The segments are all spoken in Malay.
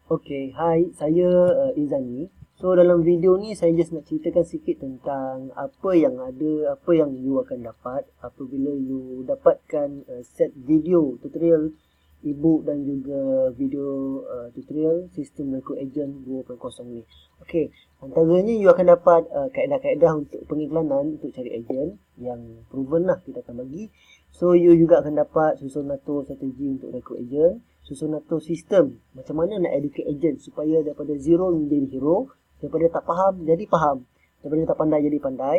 Okay, hai, saya Izani. So dalam video ni saya just nak ceritakan sikit tentang apa yang ada, apa yang you akan dapat apabila you dapatkan set video tutorial ebook dan juga video tutorial sistem Record Agent 2.0 ni. Okay, antaranya you akan dapat kaedah-kaedah untuk pengiklanan untuk cari agent yang proven lah kita akan bagi. So you juga akan dapat susun atur strategi untuk Record Agent, susun atur sistem macam mana nak educate agent supaya daripada zero menjadi hero, daripada tak faham jadi faham, daripada tak pandai jadi pandai.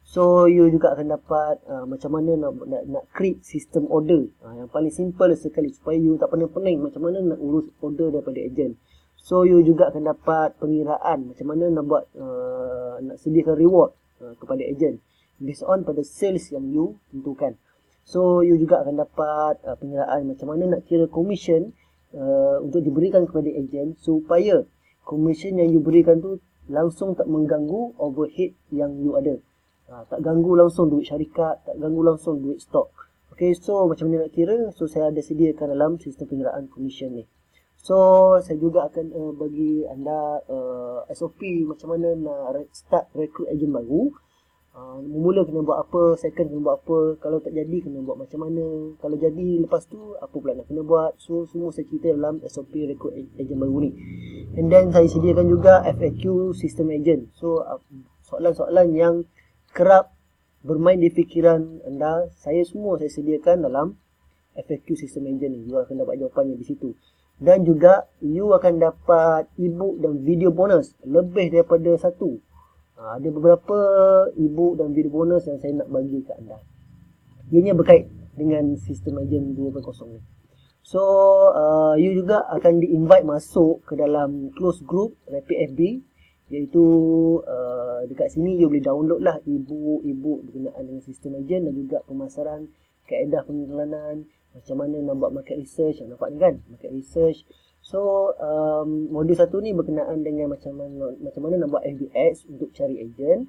So you juga akan dapat macam mana nak create sistem order yang paling simple sekali supaya you tak pening-pening macam mana nak urus order daripada agent. So you juga akan dapat pengiraan macam mana nak buat nak sediakan reward kepada agent based on pada sales yang you tentukan. So you juga akan dapat pengiraan macam mana nak kira commission untuk diberikan kepada agent supaya commission yang you berikan tu langsung tak mengganggu overhead yang you ada. Tak ganggu langsung duit syarikat, tak ganggu langsung duit stok. Okay, so macam mana nak kira? So saya ada sediakan dalam sistem pengiraan commission ni. So saya juga akan bagi anda SOP macam mana nak start recruit agent baru. Mula kena buat apa, second kena buat apa, kalau tak jadi kena buat macam mana, kalau jadi lepas tu apa pula nak kena buat. So semua saya cerita dalam SOP recruit agent baru ni. And then saya sediakan juga FAQ sistem agent. So soalan-soalan yang kerap bermain di fikiran anda, saya sediakan dalam FAQ sistem agent ni. You akan dapat jawapannya di situ. Dan juga you akan dapat ebook dan video bonus lebih daripada satu. Ada beberapa ebook dan video bonus yang saya nak bagi ke anda. Ianya berkait dengan sistem agent 2.0 ni. So you juga akan di-invite masuk ke dalam close group Rapid FB, iaitu dekat sini you boleh download lah ebook berkenaan dengan sistem agent dan juga pemasaran kaedah pengiklanan, macam mana nak buat market research. Yang nampak ni kan, market research. So modul 1 ni berkenaan dengan macam mana nak buat FB ads untuk cari agent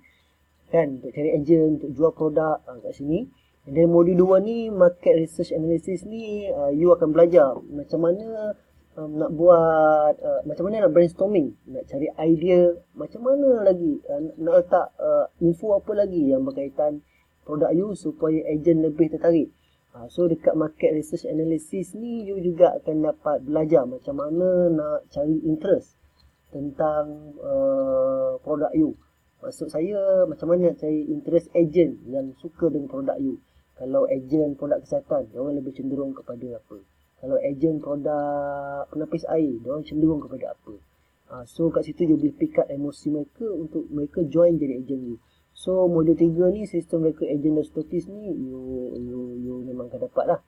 kan, untuk cari agent, untuk jual produk kat sini. And then modul 2 ni market research analysis ni you akan belajar macam mana nak buat macam mana nak brainstorming, nak cari idea macam mana lagi nak letak info apa lagi yang berkaitan produk you supaya agent lebih tertarik. So dekat market research analysis ni you juga akan dapat belajar macam mana nak cari interest tentang produk you. Maksud saya macam mana nak cari interest agent yang suka dengan produk you. Kalau agent produk kesihatan, dia orang lebih cenderung kepada apa? Kalau agent produk penapis air, dia orang cenderung kepada apa? So kat situ you boleh pick up emosi mereka untuk mereka join jadi agent you. So modul 3 ni sistem record agent dan stokis ni you memang akan dapat lah.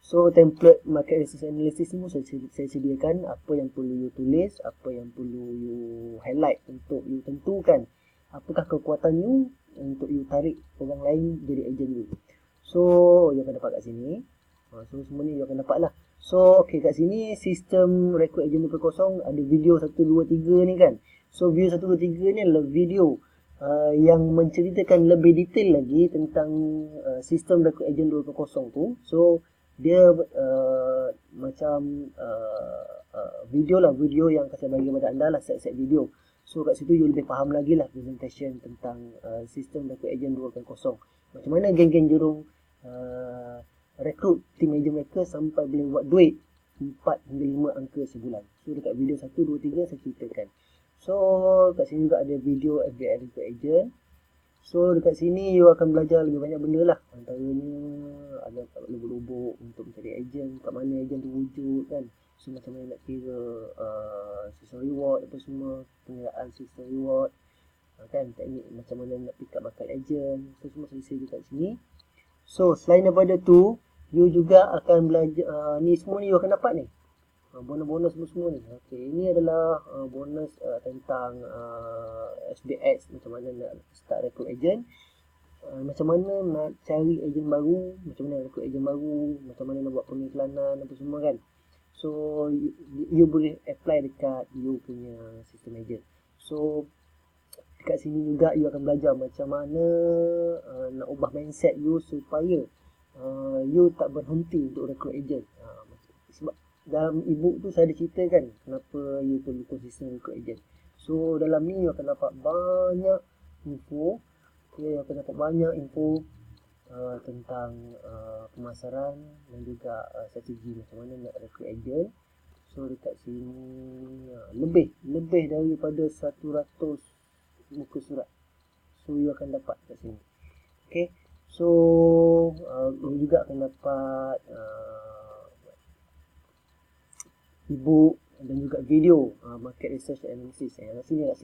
So template market research analysis ni saya sediakan apa yang perlu you tulis, apa yang perlu you highlight untuk you tentukan apakah kekuatan you untuk you tarik orang lain jadi agent you. So you akan dapat kat sini. So semua ni you akan dapat lah. So okay, kat sini sistem record agent 2.0 ada video 1, 2, 3 ni kan. So video 1, 2, 3 ni adalah video yang menceritakan lebih detail lagi tentang sistem record agent 2.0 tu. So dia macam video lah, video yang saya bagi kepada anda lah, set-set video. So kat situ you lebih faham lagi lah presentation tentang sistem record agent 2.0. Macam mana geng-geng jurung rekrut tim agent mereka sampai boleh buat duit 4 hingga 5 angka sebulan. So dekat video 1, 2, 3 saya ceritakan. So kat sini juga ada video FBI record agent. So dekat sini you akan belajar lebih banyak benda lah. Antaranya ada lubuk-lubuk untuk mencari agent, kat mana agent tu wujud kan. So macam mana nak kira sistem reward apa semua, pengiraan sistem reward kan, teknik macam mana nak pick up bakal agent. So semua saya share dekat sini. So selain daripada tu, you juga akan belajar ni semua ni you akan dapat ni bonus-bonus semua ni. Okay, ini adalah bonus tentang FB Ads, macam mana nak start rekrut agent, macam mana nak cari agent baru, macam mana nak rekrut agent baru, macam mana nak buat pengiklanan apa semua kan. So you boleh apply dekat you punya sistem agent. So dekat sini juga you akan belajar macam mana nak ubah mindset you supaya you tak berhenti untuk rekrut agent. Sebab dalam ebook tu saya ada ceritakan kenapa you perlu konsisten recruit agent. So dalam ni you akan dapat banyak info, you akan dapat banyak info tentang pemasaran dan juga strategi macam mana nak recruit agent. So dekat sini lebih daripada 100 muka surat. So you akan dapat kat sini. Okay. So you juga akan dapat ebook dan juga video market research and analysis. Yang sini yang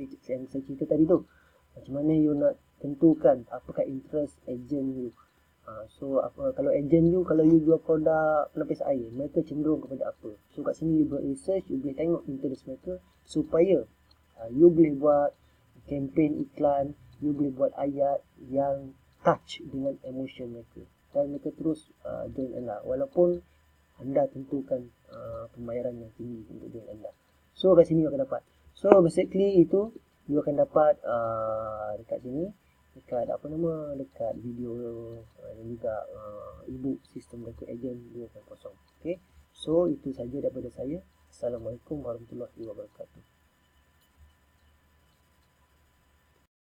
saya cerita tadi tu. Macam mana you nak tentukan apakah interest agent you. So kalau agent you, kalau you jual produk pelapis air, mereka cenderung kepada apa. So kat sini you buat research, you boleh tengok interest mereka supaya you boleh buat campaign iklan, you boleh buat ayat yang touch dengan emotion mereka. Dan mereka terus join anda. Walaupun anda tentukan pembayaran yang tinggi untuk join anda. So kat sini you akan dapat. So basically itu you akan dapat dekat sini, dekat dekat video dan juga ebook sistem recruit agent 2.0. Okay. So itu saja daripada saya. Assalamualaikum warahmatullahi wabarakatuh.